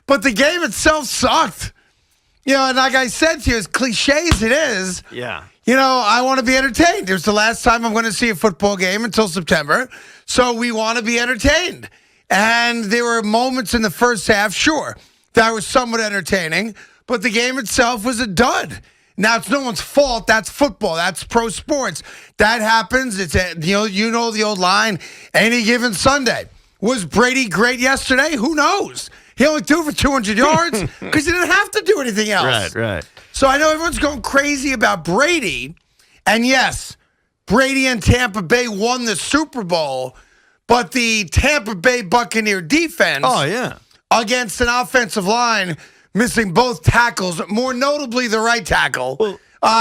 But the game itself sucked. And like I said to you, as cliche as it is, I want to be entertained. It was the last time I'm going to see a football game until September. So we want to be entertained. And there were moments in the first half, sure, that was somewhat entertaining. But the game itself was a dud. Now, it's no one's fault. That's football. That's pro sports. That happens. It's the old line, any given Sunday. Was Brady great yesterday? Who knows? He only threw for 200 yards because he didn't have to do anything else. Right. So I know everyone's going crazy about Brady. And yes, Brady and Tampa Bay won the Super Bowl, but the Tampa Bay Buccaneer defense against an offensive line missing both tackles, more notably the right tackle,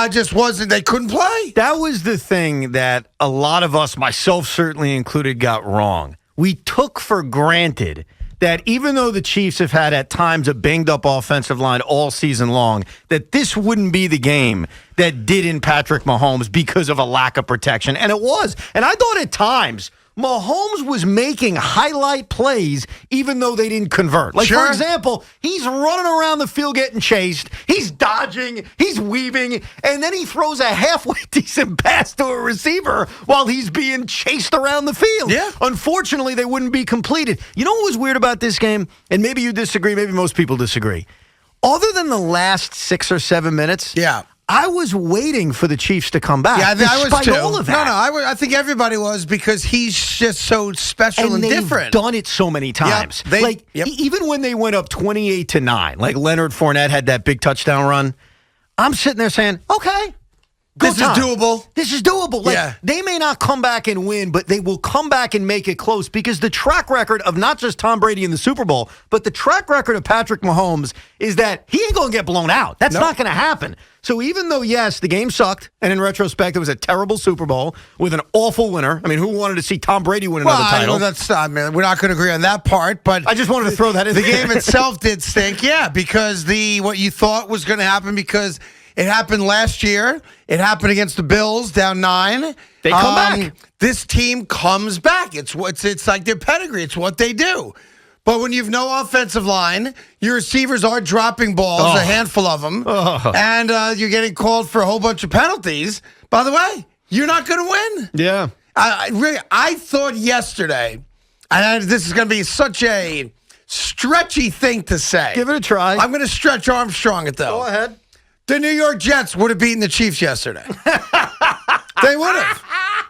just wasn't, they couldn't play. That was the thing that a lot of us, myself certainly included, got wrong. We took for granted that even though the Chiefs have had at times a banged-up offensive line all season long, that this wouldn't be the game that did in Patrick Mahomes because of a lack of protection. And it was. And I thought at times Mahomes was making highlight plays even though they didn't convert. Like, for example, he's running around the field getting chased. He's dodging. He's weaving. And then he throws a halfway decent pass to a receiver while he's being chased around the field. Yeah. Unfortunately, they wouldn't be completed. You know what was weird about this game? And maybe you disagree. Maybe most people disagree. Other than the last 6 or 7 minutes, I was waiting for the Chiefs to come back. Yeah, I was too. All of that. I think everybody was because he's just so special and different. They've done it so many times. Even when they went up 28-9, like Leonard Fournette had that big touchdown run, I'm sitting there saying, okay, this is doable. This is doable. They may not come back and win, but they will come back and make it close because the track record of not just Tom Brady in the Super Bowl, but the track record of Patrick Mahomes is that he ain't going to get blown out. That's not going to happen. So even though, yes, the game sucked, and in retrospect, it was a terrible Super Bowl with an awful winner. I mean, who wanted to see Tom Brady win another title? We're not going to agree on that part, but I just wanted to throw that in the there. game itself did stink, because what you thought was going to happen because it happened last year. It happened against the Bills, down 9. They come back. This team comes back. It's like their pedigree. It's what they do. But when you have no offensive line, your receivers are dropping balls, a handful of them, and you're getting called for a whole bunch of penalties. By the way, you're not going to win. Yeah. I thought yesterday, and this is going to be such a stretchy thing to say. Give it a try. I'm going to stretch Armstrong it, though. Go ahead. The New York Jets would have beaten the Chiefs yesterday. They would have.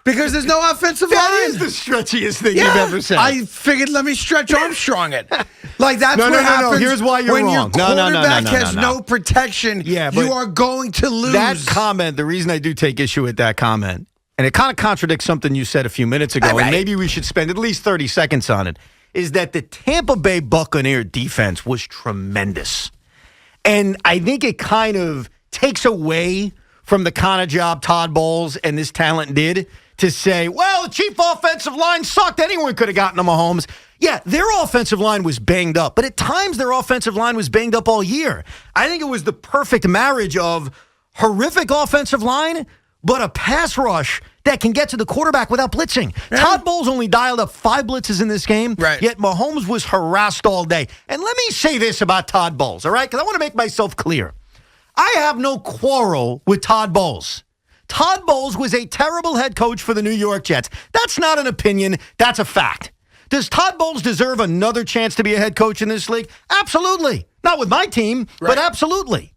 Because there's no offensive line. That is the stretchiest thing you've ever said. I figured, let me stretch Armstrong it. Like, that's what happens. No. Here's why you're when wrong. Your quarterback has no protection, you are going to lose. That comment, the reason I do take issue with that comment, and it kind of contradicts something you said a few minutes ago, and maybe we should spend at least 30 seconds on it, is that the Tampa Bay Buccaneer defense was tremendous. And I think it kind of takes away from the kind of job Todd Bowles and this talent did to say, well, the Chief offensive line sucked. Anyone could have gotten to Mahomes. Yeah, their offensive line was banged up, but at times their offensive line was banged up all year. I think it was the perfect marriage of horrific offensive line, but a pass rush that can get to the quarterback without blitzing. Yeah. Todd Bowles only dialed up 5 blitzes in this game, yet Mahomes was harassed all day. And let me say this about Todd Bowles, all right? Because I want to make myself clear. I have no quarrel with Todd Bowles. Todd Bowles was a terrible head coach for the New York Jets. That's not an opinion. That's a fact. Does Todd Bowles deserve another chance to be a head coach in this league? Absolutely. Not with my team, but absolutely.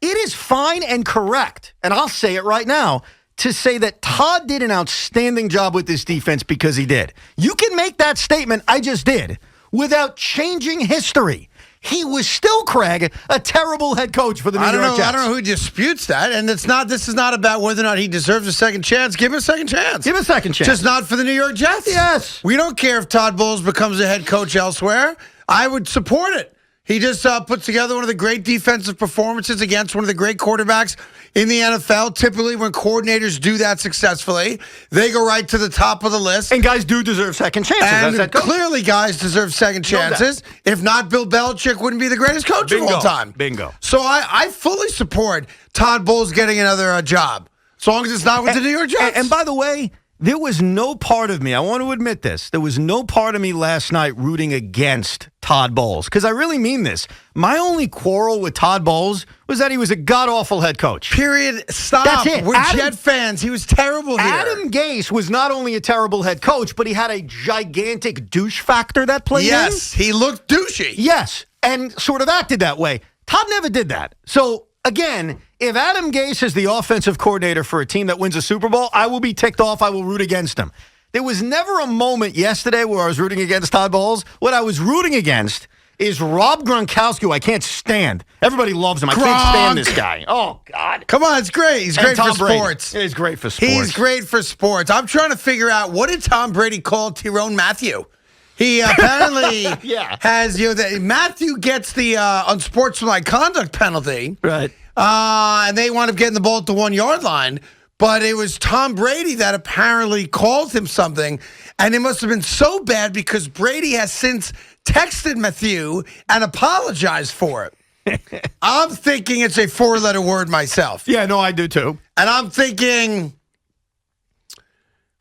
It is fine and correct, and I'll say it right now, to say that Todd did an outstanding job with this defense because he did. You can make that statement, I just did, without changing history. He was still, Craig, a terrible head coach for the New York Jets. I don't know who disputes that, and this is not about whether or not he deserves a second chance. Give him a second chance. Give him a second chance. Just not for the New York Jets. Yes. We don't care if Todd Bowles becomes a head coach elsewhere. I would support it. He just puts together one of the great defensive performances against one of the great quarterbacks in the NFL. Typically, when coordinators do that successfully, they go right to the top of the list. And guys do deserve second chances. And clearly, guys deserve second chances. If not, Bill Belichick wouldn't be the greatest coach of all time. Bingo. So I fully support Todd Bowles getting another job, as long as it's not with the New York Jets. And by the way, There was no part of me, I want to admit this, there was no part of me last night rooting against Todd Bowles. Because I really mean this. My only quarrel with Todd Bowles was that he was a god-awful head coach. Period. Stop. That's it. We're Jet fans. He was terrible here. Adam Gase was not only a terrible head coach, but he had a gigantic douche factor that played in. Yes, he looked douchey. Yes, and sort of acted that way. Todd never did that. So, again, if Adam Gase is the offensive coordinator for a team that wins a Super Bowl, I will be ticked off. I will root against him. There was never a moment yesterday where I was rooting against Todd Bowles. What I was rooting against is Rob Gronkowski, who I can't stand. Everybody loves him. I can't stand this guy. Oh, God. Come on, it's great. He's great for sports. He's great for sports. He's great for sports. I'm trying to figure out, what did Tom Brady call Tyrone Matthew? He apparently has, Matthew gets the unsportsmanlike conduct penalty. Right. And they wound up getting the ball at the 1 yard line. But it was Tom Brady that apparently called him something. And it must have been so bad because Brady has since texted Matthew and apologized for it. I'm thinking it's a 4-letter word myself. Yeah, no, I do too. And I'm thinking,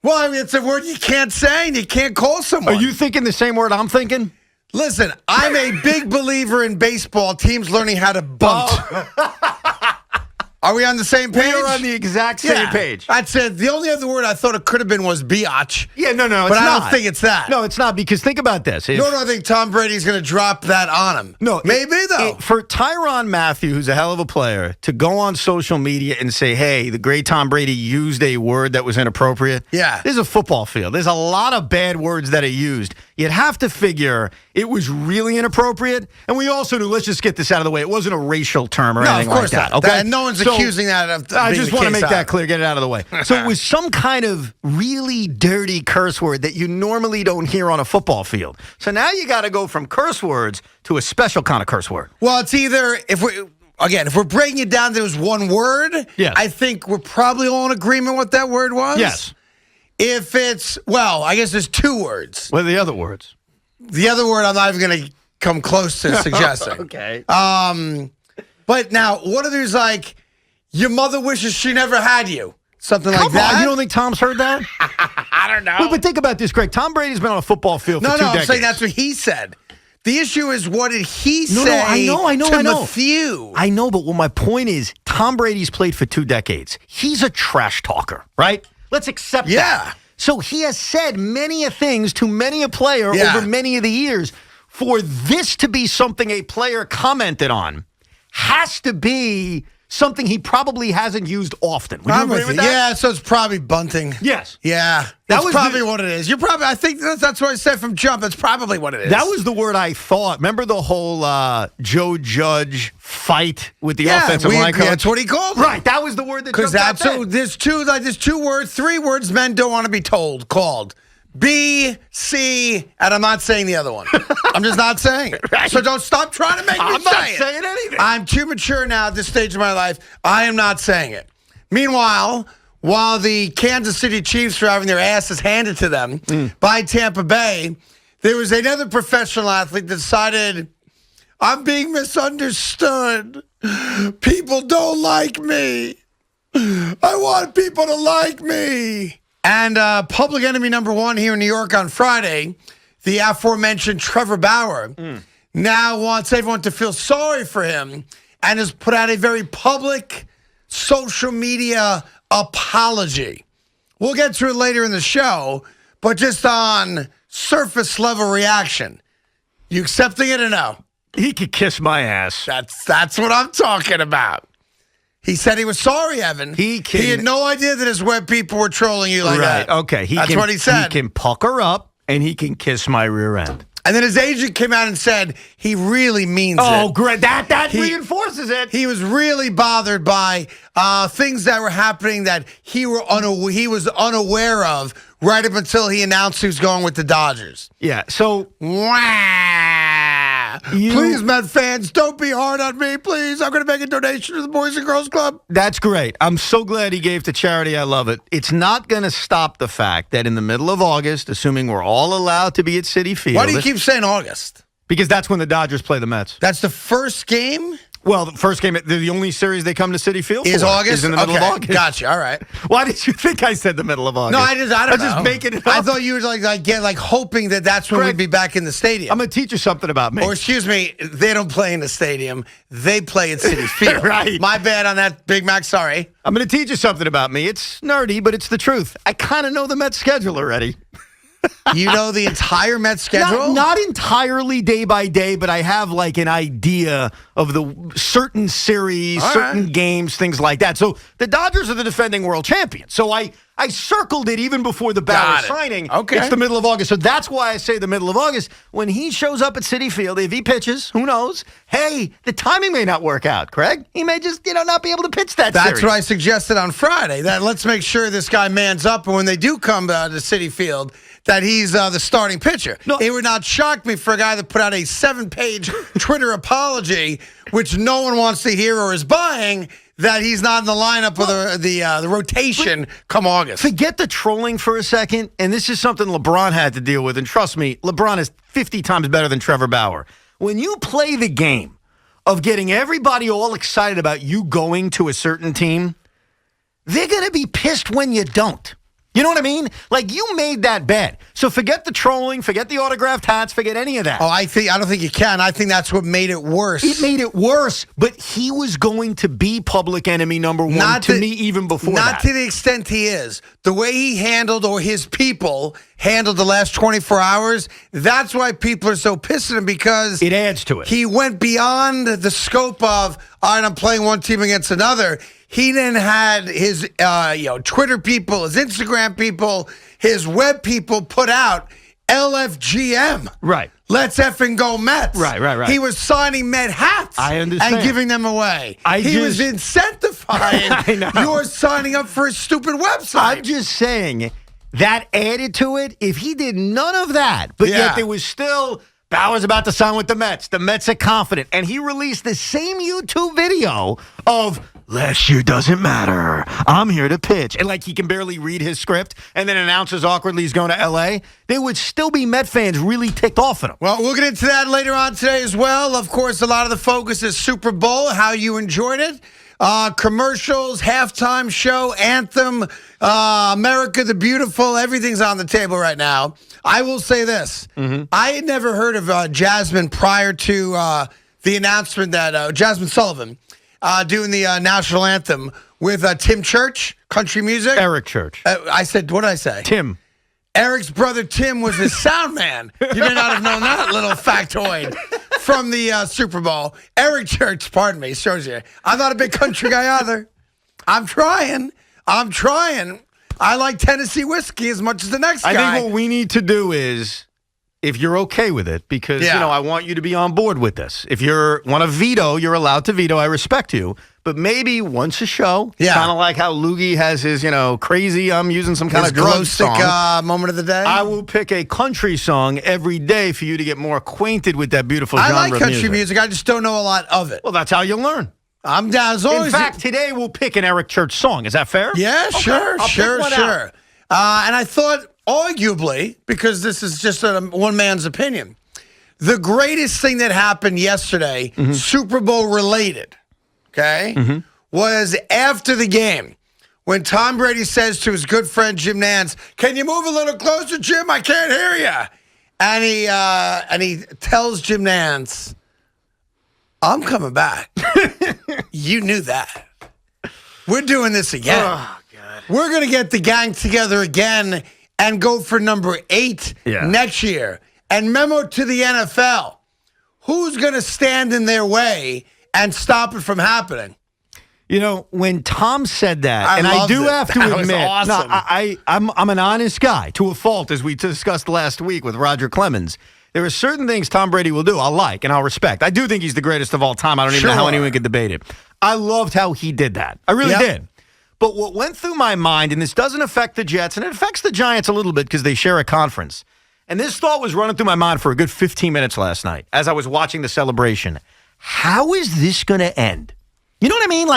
well, I mean, it's a word you can't say and you can't call someone. Are you thinking the same word I'm thinking? Listen, I'm a big believer in baseball, teams learning how to bunt. Are we on the same page? We are on the exact same page. I'd say the only other word I thought it could have been was biatch. Yeah, no, it's not. But I don't think it's that. No, it's not, because think about this. Nor do I think Tom Brady's going to drop that on him. No. Maybe, though. For Tyrann Mathieu, who's a hell of a player, to go on social media and say, hey, the great Tom Brady used a word that was inappropriate. Yeah. There's a football field. There's a lot of bad words that are used. You'd have to figure it was really inappropriate. And we also knew, let's just get this out of the way, it wasn't a racial term or anything like that. Not. Okay? And no one's accusing that of I being just the want to case make that clear, get it out of the way. So it was some kind of really dirty curse word that you normally don't hear on a football field. So now you got to go from curse words to a special kind of curse word. Well, it's either, if we're breaking it down, there's one word. Yes. I think we're probably all in agreement what that word was. Yes. If it's, well, I guess there's two words. What are the other words? The other word I'm not even going to come close to suggesting. Okay. But now, what if there's like, your mother wishes she never had you? Something like that? On, you don't think Tom's heard that? I don't know. But think about this, Greg. Tom Brady's been on a football field for 2 decades. I'm saying that's what he said. The issue is, what did he say I know. to Matthew? I know, but what my point is, Tom Brady's played for 2 decades. He's a trash talker, right? Let's accept that. So he has said many a things to many a player over many of the years. For this to be something a player commented on has to be something he probably hasn't used often. Would you agree with that? Yeah, so it's probably bunting. Yes. Yeah. That's probably what it is. I think that's what I said from jump. That's probably what it is. That was the word I thought. Remember the whole Joe Judge fight with the offensive line coach? That's what he called it. Right. That was the word that jumped out there. There's two words, 3 words men don't want to be called. B, C, and I'm not saying the other one. I'm just not saying it. Right. So don't stop trying to make me say it. I'm not saying anything. I'm too mature now at this stage of my life. I am not saying it. Meanwhile, while the Kansas City Chiefs were having their asses handed to them by Tampa Bay, there was another professional athlete that decided, I'm being misunderstood. People don't like me. I want people to like me. And public enemy number 1 here in New York on Friday, the aforementioned Trevor Bauer, now wants everyone to feel sorry for him and has put out a very public social media apology. We'll get to it later in the show, but just on surface level reaction. You accepting it or no? He could kiss my ass. That's what I'm talking about. He said he was sorry, Evan. He had no idea that his web people were trolling you like that. Okay. That's what he said. He can pucker up, and he can kiss my rear end. And then his agent came out and said he really means it. Oh, great. That reinforces it. He was really bothered by things that were happening that he was unaware of right up until he announced he was going with the Dodgers. Yeah, so... Please, Met fans, don't be hard on me, please. I'm going to make a donation to the Boys and Girls Club. That's great. I'm so glad he gave to charity. I love it. It's not going to stop the fact that in the middle of August, assuming we're all allowed to be at Citi Field... Why do you keep saying August? Because that's when the Dodgers play the Mets. That's the first game? Well, the first game, the only series they come to Citi Field is for August? is in the middle of August. Gotcha. All right. Why did you think I said the middle of August? No, I don't know. just making it up. I thought you were hoping that's when we'd be back in the stadium. I'm going to teach you something about me. Or excuse me, they don't play in the stadium. They play at Citi Field. Right. My bad on that, Big Mac. Sorry. I'm going to teach you something about me. It's nerdy, but it's the truth. I kind of know the Mets schedule already. You know the entire Mets schedule? Not entirely day by day, but I have an idea of the certain series, certain games, things like that. So the Dodgers are the defending world champions. So I circled it even before the Bauer signing. Okay. It's the middle of August. So that's why I say the middle of August. When he shows up at Citi Field, if he pitches, who knows? Hey, the timing may not work out, Craig. He may just, not be able to pitch that That's series. what I suggested on Friday, that let's make sure this guy mans up, and when they do come to Citi Field, that he's the starting pitcher. No. It would not shock me for a guy that put out a 7-page Twitter apology, which no one wants to hear or is buying, that he's not in the lineup of the rotation come August. Forget the trolling for a second, and this is something LeBron had to deal with, and trust me, LeBron is 50 times better than Trevor Bauer. When you play the game of getting everybody all excited about you going to a certain team, they're going to be pissed when you don't. You know what I mean? You made that bet. So forget the trolling, forget the autographed hats, forget any of that. Oh, I don't think you can. I think that's what made it worse. It made it worse, but he was going to be public enemy number one to me even before that. Not to the extent he is. The way he handled, or his people handled the last 24 hours, that's why people are so pissed at him, because it adds to it. He went beyond the scope of, all right, I'm playing one team against another. He then had his Twitter people, his Instagram people, his web people put out LFGM. Right. Let's effing go Mets. Right. He was signing Met hats. I understand. And giving them away. He was incentivizing your signing up for his stupid website. I'm just saying that added to it. If he did none of that, but yet there was still Bauer's about to sign with the Mets. The Mets are confident. And he released the same YouTube video of last year doesn't matter. I'm here to pitch. And he can barely read his script and then announces awkwardly he's going to L.A. There would still be Met fans really ticked off at him. Well, we'll get into that later on today as well. Of course, a lot of the focus is Super Bowl, how you enjoyed it. Commercials, halftime show, anthem, America the Beautiful, everything's on the table right now. I will say this. I had never heard of Jasmine prior to the announcement that Jasmine Sullivan doing the national anthem with Tim Church, country music. Eric Church. I said, what did I say? Tim. Eric's brother Tim was his sound man. You may not have known that little factoid from the Super Bowl. Eric Church, pardon me, shows you. I'm not a big country guy either. I'm trying. I like Tennessee whiskey as much as the next guy. I think what we need to do is, if you're okay with it, because, I want you to be on board with this. If you want to veto, you're allowed to veto. I respect you. But maybe once a show, kind of like how Loogie has his, crazy, I'm using some kind of drug song. Moment of the day. I will pick a country song every day for you to get more acquainted with that beautiful genre of music. I like country music. I just don't know a lot of it. Well, that's how you learn. I'm down as long In fact, today we'll pick an Eric Church song. Is that fair? Yeah, okay. sure. And I thought, arguably, because this is just one man's opinion, the greatest thing that happened yesterday, Super Bowl related, was after the game, when Tom Brady says to his good friend Jim Nantz, "Can you move a little closer, Jim? I can't hear you." And he tells Jim Nantz, "I'm coming back." You knew that. We're doing this again. Oh, God. We're going to get the gang together again and go for number 8 next year. And memo to the NFL, who's going to stand in their way and stop it from happening? When Tom said that, I do have to admit, awesome. I'm an honest guy to a fault, as we discussed last week with Roger Clemens. There are certain things Tom Brady will do I'll like and I'll respect. I do think he's the greatest of all time. I don't even know how anyone could debate it. I loved how he did that. I really did. But what went through my mind, and this doesn't affect the Jets, and it affects the Giants a little bit because they share a conference. And this thought was running through my mind for a good 15 minutes last night as I was watching the celebration. How is this going to end? You know what I mean?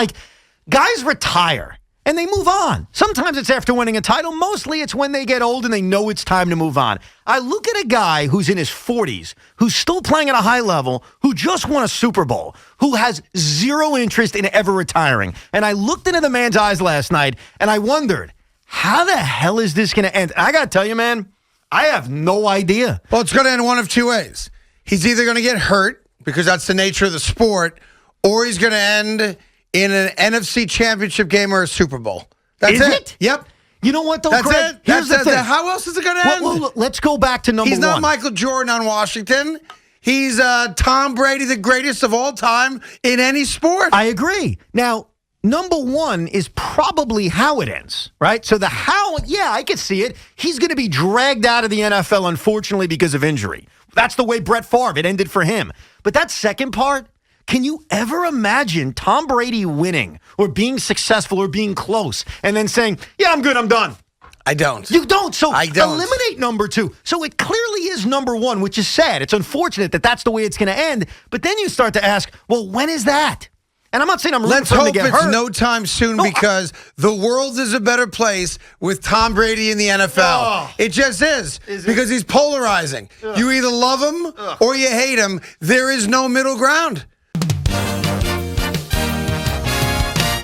Guys retire. and they move on. Sometimes it's after winning a title. Mostly it's when they get old and they know it's time to move on. I look at a guy who's in his 40s, who's still playing at a high level, who just won a Super Bowl, who has zero interest in ever retiring. And I looked into the man's eyes last night, and I wondered, how the hell is this going to end? I got to tell you, man, I have no idea. Well, it's going to end one of two ways. He's either going to get hurt, because that's the nature of the sport, or he's going to end in an NFC championship game or a Super Bowl. That's it. Yep. You know what, though, That's Greg? it. Here's the thing. How else is it going to end? Well, let's go back to number one. He's not Michael Jordan on Washington. He's Tom Brady, the greatest of all time in any sport. I agree. Now, number one is probably how it ends, right? So the how, yeah, I could see it. He's going to be dragged out of the NFL, unfortunately, because of injury. That's the way Brett Favre, it ended for him. But that second part, can you ever imagine Tom Brady winning or being successful or being close and then saying, yeah, I'm good, I'm done? I don't. You don't. So I don't. Eliminate number two. So it clearly is number one, which is sad. It's unfortunate that that's the way it's going to end. But then you start to ask, well, when is that? And I'm not saying I'm rooting for him to get hurt. Let's hope it's no time soon, because the world is a better place with Tom Brady in the NFL. Oh. It just is because he's polarizing. You either love him or you hate him. There is no middle ground.